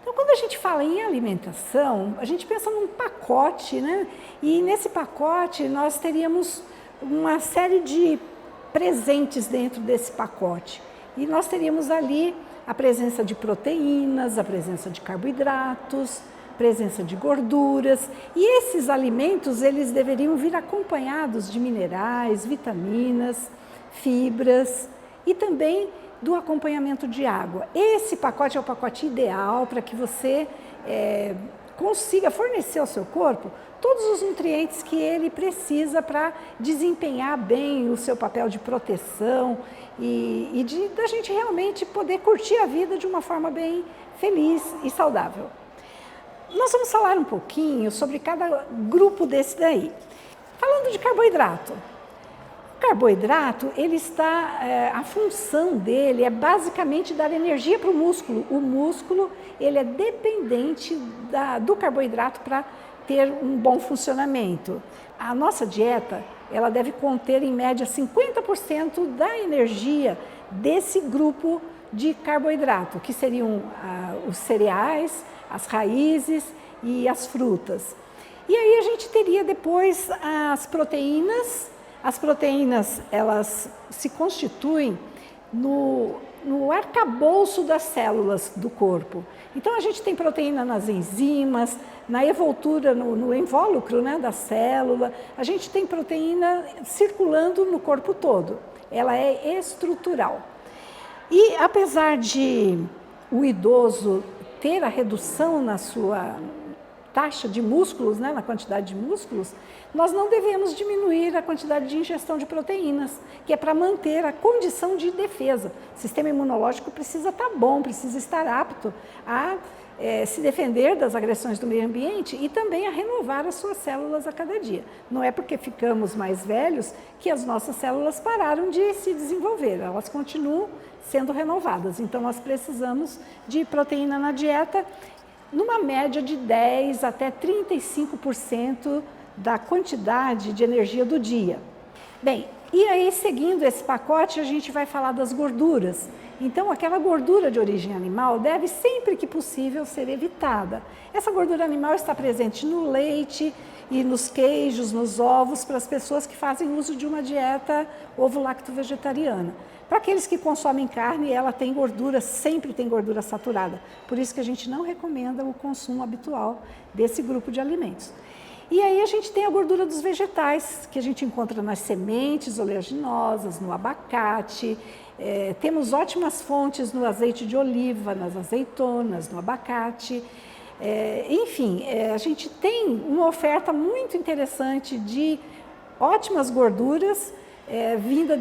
Então, quando a gente fala em alimentação, a gente pensa num pacote, né? E nesse pacote nós teríamos uma série de presentes dentro desse pacote. E nós teríamos ali a presença de proteínas, a presença de carboidratos, presença de gorduras. E esses alimentos, eles deveriam vir acompanhados de minerais, vitaminas, fibras e também do acompanhamento de água. Esse pacote é o pacote ideal para que você consiga fornecer ao seu corpo todos os nutrientes que ele precisa para desempenhar bem o seu papel de proteção e da gente realmente poder curtir a vida de uma forma bem feliz e saudável. Nós vamos falar um pouquinho sobre cada grupo desse daí. Falando de carboidrato. O carboidrato, ele está, a função dele é basicamente dar energia para o músculo. O músculo, ele é dependente do carboidrato para ter um bom funcionamento. A nossa dieta, ela deve conter em média 50% da energia desse grupo de carboidrato, que seriam os cereais, as raízes e as frutas. E aí a gente teria depois as proteínas. As proteínas, elas se constituem no arcabouço das células do corpo. Então, a gente tem proteína nas enzimas, na envoltura, no invólucro, né, da célula. A gente tem proteína circulando no corpo todo. Ela é estrutural. E, apesar de o idoso ter a redução na sua taxa de músculos, né, na quantidade de músculos, nós não devemos diminuir a quantidade de ingestão de proteínas, que é para manter a condição de defesa. O sistema imunológico precisa estar bom, precisa estar apto a se defender das agressões do meio ambiente e também a renovar as suas células a cada dia. Não é porque ficamos mais velhos que as nossas células pararam de se desenvolver, elas continuam sendo renovadas. Então, nós precisamos de proteína na dieta, numa média de 10% até 35% da quantidade de energia do dia. Bem, e aí seguindo esse pacote a gente vai falar das gorduras. Então aquela gordura de origem animal deve sempre que possível ser evitada. Essa gordura animal está presente no leite e nos queijos, nos ovos, para as pessoas que fazem uso de uma dieta ovo-lacto-vegetariana. Para aqueles que consomem carne, ela tem gordura, sempre tem gordura saturada. Por isso que a gente não recomenda o consumo habitual desse grupo de alimentos. E aí a gente tem a gordura dos vegetais, que a gente encontra nas sementes oleaginosas, no abacate. Temos ótimas fontes no azeite de oliva, nas azeitonas, no abacate. Enfim, a gente tem uma oferta muito interessante de ótimas gorduras vinda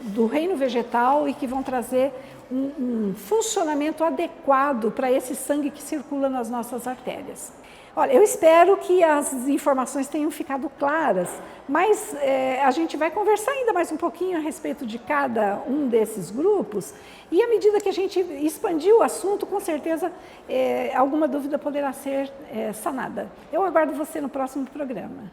do reino vegetal e que vão trazer um funcionamento adequado para esse sangue que circula nas nossas artérias. Olha, eu espero que as informações tenham ficado claras, mas a gente vai conversar ainda mais um pouquinho a respeito de cada um desses grupos e à medida que a gente expandir o assunto, com certeza alguma dúvida poderá ser sanada. Eu aguardo você no próximo programa.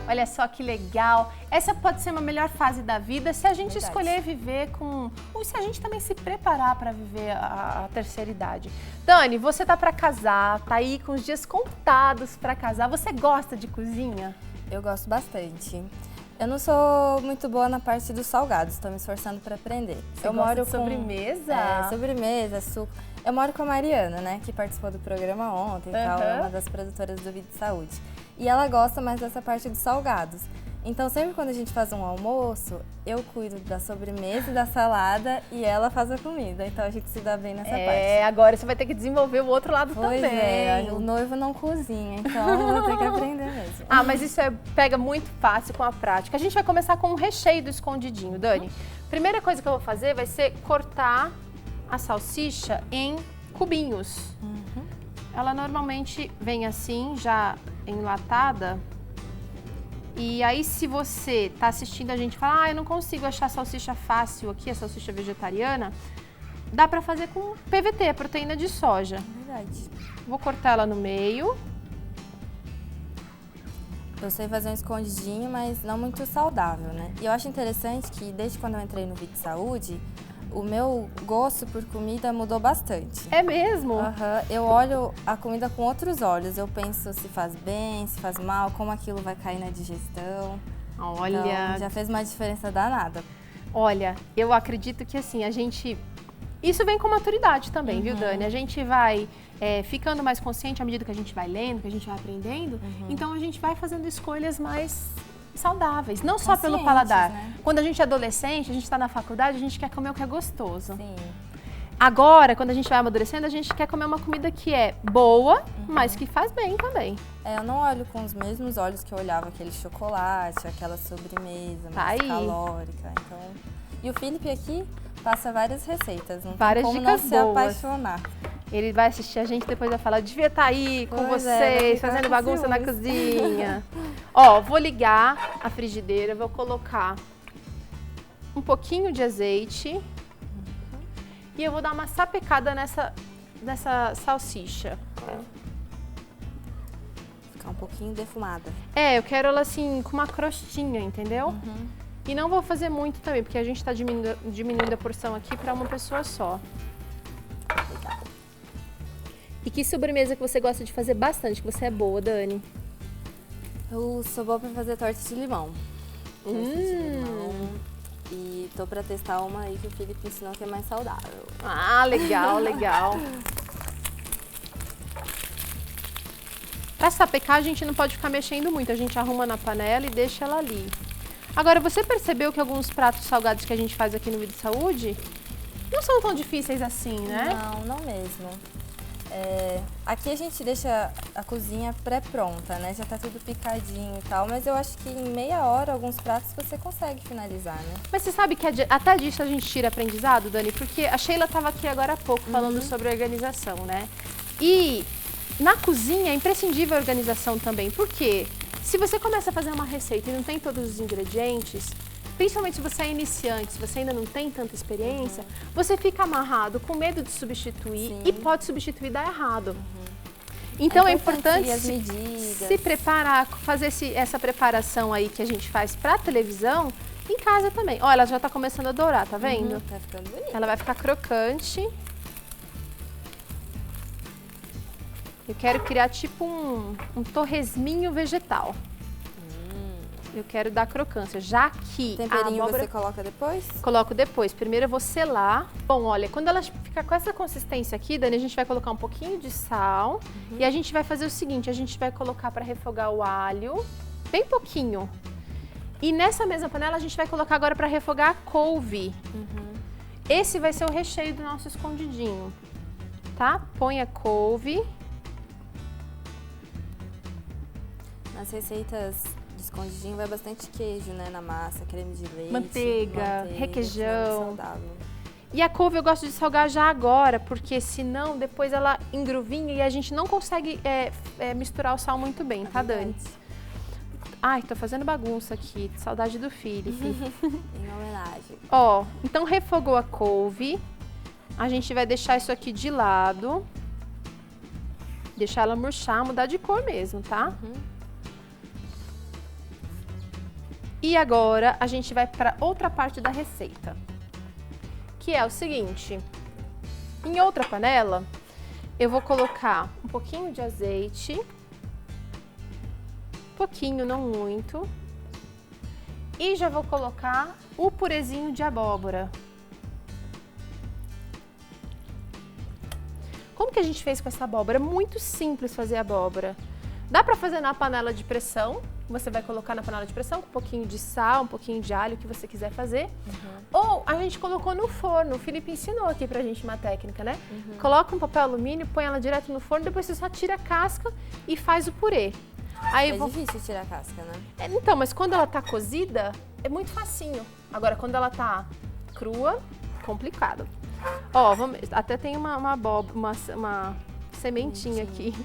Olha só que legal. Essa pode ser uma melhor fase da vida se a gente escolher viver com... ou se a gente também se preparar para viver a terceira idade. Dani, você tá para casar, tá aí com os dias contados para casar. Você gosta de cozinha? Eu gosto bastante. Eu não sou muito boa na parte dos salgados, estou me esforçando para aprender. Você gosta de sobremesa? Sobremesa, suco. Eu moro com a Mariana, né, que participou do programa ontem e tal, é uma das produtoras do Vida e Saúde. E ela gosta mais dessa parte dos salgados. Então, sempre quando a gente faz um almoço, eu cuido da sobremesa e da salada e ela faz a comida. Então, a gente se dá bem nessa parte. Agora você vai ter que desenvolver o outro lado também. O noivo não cozinha, então eu vou ter que aprender mesmo. Mas isso pega muito fácil com a prática. A gente vai começar com o recheio do escondidinho, Dani. Primeira coisa que eu vou fazer vai ser cortar a salsicha em cubinhos. Ela normalmente vem assim, já enlatada. E aí, se você está assistindo a gente e fala, eu não consigo achar salsicha fácil aqui, a salsicha vegetariana, dá para fazer com PVT, proteína de soja. Verdade. Vou cortar ela no meio. Eu sei fazer um escondidinho, mas não muito saudável, né? E eu acho interessante que desde quando eu entrei no Vídeo Saúde, o meu gosto por comida mudou bastante. É mesmo? Eu olho a comida com outros olhos. Eu penso se faz bem, se faz mal, como aquilo vai cair na digestão. Olha... Então, já fez uma diferença danada. Olha, eu acredito que assim, isso vem com maturidade também, viu, Dani? A gente vai ficando mais consciente à medida que a gente vai lendo, que a gente vai aprendendo. Então, a gente vai fazendo escolhas mais saudáveis, não só pelo paladar. Né? Quando a gente é adolescente, a gente está na faculdade, a gente quer comer o que é gostoso. Sim. Agora, quando a gente vai amadurecendo, a gente quer comer uma comida que é boa, mas que faz bem também. Eu não olho com os mesmos olhos que eu olhava aquele chocolate, aquela sobremesa mais calórica. Então... E o Felipe aqui passa várias receitas, não várias tem como dicas não boas. se apaixonar. Ele vai assistir a gente depois vai falar, devia estar aí com vocês, fazendo bagunça na cozinha. Ó, vou ligar a frigideira, vou colocar um pouquinho de azeite e eu vou dar uma sapecada nessa salsicha. Ficar um pouquinho defumada. Eu quero ela assim, com uma crostinha, entendeu? E não vou fazer muito também, porque a gente está diminuindo a porção aqui para uma pessoa só. Legal. E que sobremesa que você gosta de fazer bastante, que você é boa, Dani? Eu sou boa pra fazer torta de limão. Torta de limão. E tô pra testar uma aí que o Felipe ensinou que é mais saudável. Ah, legal, legal. Pra sapecar, a gente não pode ficar mexendo muito. A gente arruma na panela e deixa ela ali. Agora, você percebeu que alguns pratos salgados que a gente faz aqui no Vídeo Saúde não são tão difíceis assim, né? Não mesmo. Aqui a gente deixa a cozinha pré-pronta, né? Já tá tudo picadinho e tal, mas eu acho que em meia hora alguns pratos você consegue finalizar, né? Mas você sabe que até disso a gente tira aprendizado, Dani? Porque a Sheila estava aqui agora há pouco falando sobre organização, né? E na cozinha é imprescindível a organização também, porque se você começa a fazer uma receita e não tem todos os ingredientes, principalmente se você é iniciante, se você ainda não tem tanta experiência, você fica amarrado com medo de substituir e pode substituir e dar errado. Então é importante as medidas. se preparar, fazer essa preparação aí que a gente faz para televisão em casa também. Ó, ela já tá começando a dourar, tá vendo? Tá ficando bonita. Ela vai ficar crocante. Eu quero criar tipo um torresminho vegetal. Eu quero dar crocância, já que temperinho a abóbora você coloca depois? Coloco depois. Primeiro eu vou selar. Bom, olha, quando ela ficar com essa consistência aqui, Dani, a gente vai colocar um pouquinho de sal. E a gente vai fazer o seguinte, a gente vai colocar para refogar o alho, bem pouquinho. E nessa mesma panela a gente vai colocar agora para refogar a couve. Esse vai ser o recheio do nosso escondidinho, tá? Põe a couve. Nas receitas de escondidinho vai bastante queijo, né, na massa, creme de leite, manteiga, requeijão. Saudável. E a couve eu gosto de salgar já agora, porque senão depois ela engruvinha e a gente não consegue misturar o sal muito bem, tá, Dani? Ai, tô fazendo bagunça aqui, saudade do Felipe. Em homenagem. Ó, então refogou a couve, a gente vai deixar isso aqui de lado, deixar ela murchar, mudar de cor mesmo, tá? E agora a gente vai para outra parte da receita, que é o seguinte, em outra panela eu vou colocar um pouquinho de azeite, pouquinho, não muito, e já vou colocar o purezinho de abóbora. Como que a gente fez com essa abóbora? É muito simples fazer abóbora. Dá para fazer na panela de pressão. Você vai colocar na panela de pressão com um pouquinho de sal, um pouquinho de alho, o que você quiser fazer. Ou a gente colocou no forno. O Felipe ensinou aqui pra gente uma técnica, né? Coloca um papel alumínio, põe ela direto no forno, depois você só tira a casca e faz o purê. Aí difícil tirar a casca, né? Então, mas quando ela tá cozida, é muito facinho. Agora, quando ela tá crua, complicado. Ó, até tem uma sementinha aqui.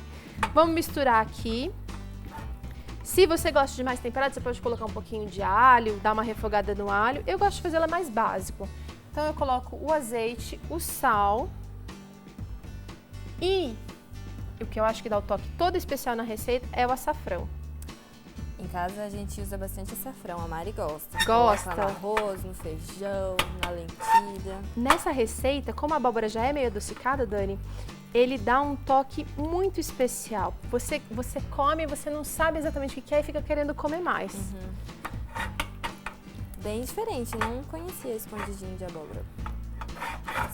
Vamos misturar aqui. Se você gosta de mais temperado, você pode colocar um pouquinho de alho, dar uma refogada no alho. Eu gosto de fazer ela mais básico. Então eu coloco o azeite, o sal e o que eu acho que dá o toque todo especial na receita é o açafrão. Em casa a gente usa bastante açafrão, a Mari gosta. Gosta? Coloca no arroz, no feijão, na lentilha. Nessa receita, como a abóbora já é meio adocicada, Dani, ele dá um toque muito especial. Você come e você não sabe exatamente o que é e fica querendo comer mais. Bem diferente, não conhecia escondidinho de abóbora.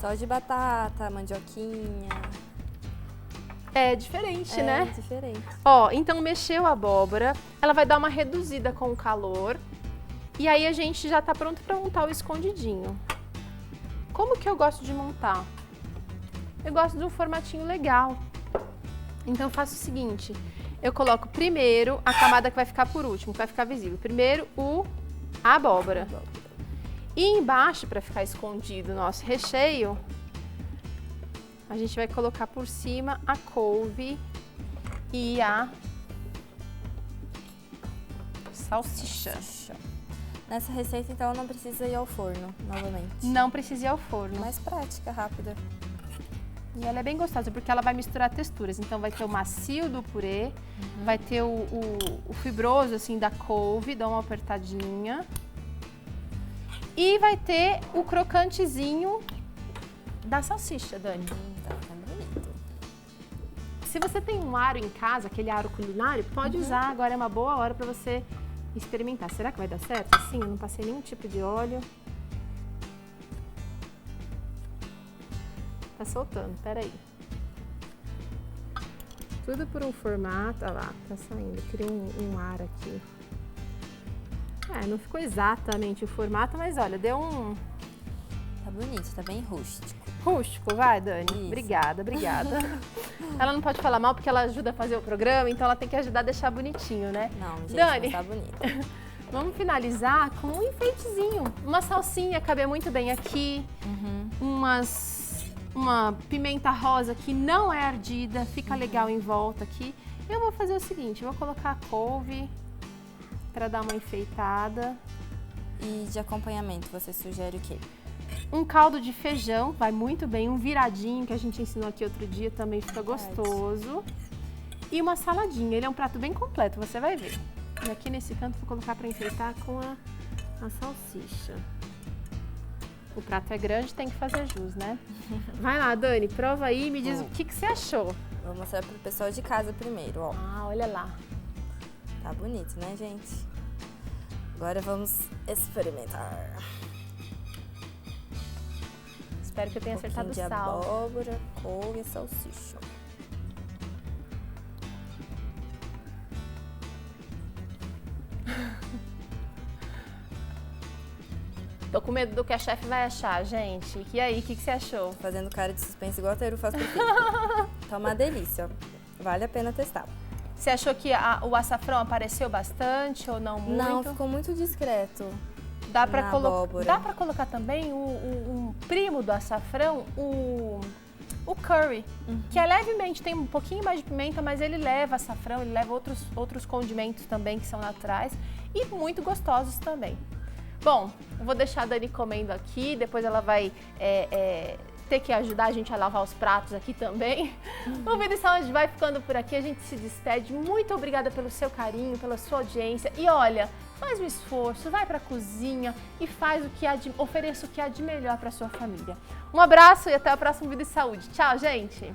Só de batata, mandioquinha. É diferente, né? É diferente. Ó, então mexeu a abóbora, ela vai dar uma reduzida com o calor. E aí a gente já tá pronto para montar o escondidinho. Como que eu gosto de montar? Eu gosto de um formatinho legal. Então eu faço o seguinte, eu coloco primeiro a camada que vai ficar por último, que vai ficar visível. Primeiro a abóbora. E embaixo, para ficar escondido o nosso recheio, a gente vai colocar por cima a couve e a salsicha. Nessa receita, então, não precisa ir ao forno, novamente. Não precisa ir ao forno. Mais prática, rápida. E ela é bem gostosa, porque ela vai misturar texturas. Então, vai ter o macio do purê, vai ter o fibroso, assim, da couve, dá uma apertadinha. E vai ter o crocantezinho da salsicha, Dani. Tá bonito. Se você tem um aro em casa, aquele aro culinário, pode usar. Agora é uma boa hora para você experimentar. Será que vai dar certo? Assim, eu não passei nenhum tipo de óleo. Tá soltando, peraí. Tudo por um formato, olha lá, tá saindo. Criei um ar aqui. Não ficou exatamente o formato, mas olha, deu um... Tá bonito, tá bem rústico. Rústico, vai, Dani. Isso. Obrigada. Ela não pode falar mal porque ela ajuda a fazer o programa, então ela tem que ajudar a deixar bonitinho, né? Não, gente, Dani, mas tá bonito. Vamos finalizar com um enfeitezinho. Uma salsinha cabe muito bem aqui. Uma pimenta rosa que não é ardida, fica legal em volta aqui. Eu vou fazer o seguinte, eu vou colocar a couve para dar uma enfeitada. E de acompanhamento, você sugere o quê? Um caldo de feijão, vai muito bem. Um viradinho que a gente ensinou aqui outro dia, também fica gostoso. E uma saladinha, ele é um prato bem completo, você vai ver. E aqui nesse canto vou colocar para enfeitar com a salsicha. O prato é grande, tem que fazer jus, né? Vai lá, Dani, prova aí e me diz o que você achou. Vou mostrar pro pessoal de casa primeiro, ó. Ah, olha lá. Tá bonito, né, gente? Agora vamos experimentar. Espero que eu tenha acertado o de sal. Abóbora, couve e salsicha. Tô com medo do que a chefe vai achar, gente. E aí, o que você achou? Fazendo cara de suspense igual a Teru faz pro filho. Tá uma delícia. Vale a pena testar. Você achou que o açafrão apareceu bastante ou não muito? Não, ficou muito discreto. Dá pra colocar também um primo do açafrão, o curry, que é levemente, tem um pouquinho mais de pimenta, mas ele leva açafrão, ele leva outros condimentos também que são naturais e muito gostosos também. Bom, eu vou deixar a Dani comendo aqui, depois ela vai ter que ajudar a gente a lavar os pratos aqui também. O Vida e Saúde vai ficando por aqui, a gente se despede. Muito obrigada pelo seu carinho, pela sua audiência. E olha, faz um esforço, vai para a cozinha e ofereça o que há de melhor para sua família. Um abraço e até o próximo Vida e Saúde. Tchau, gente!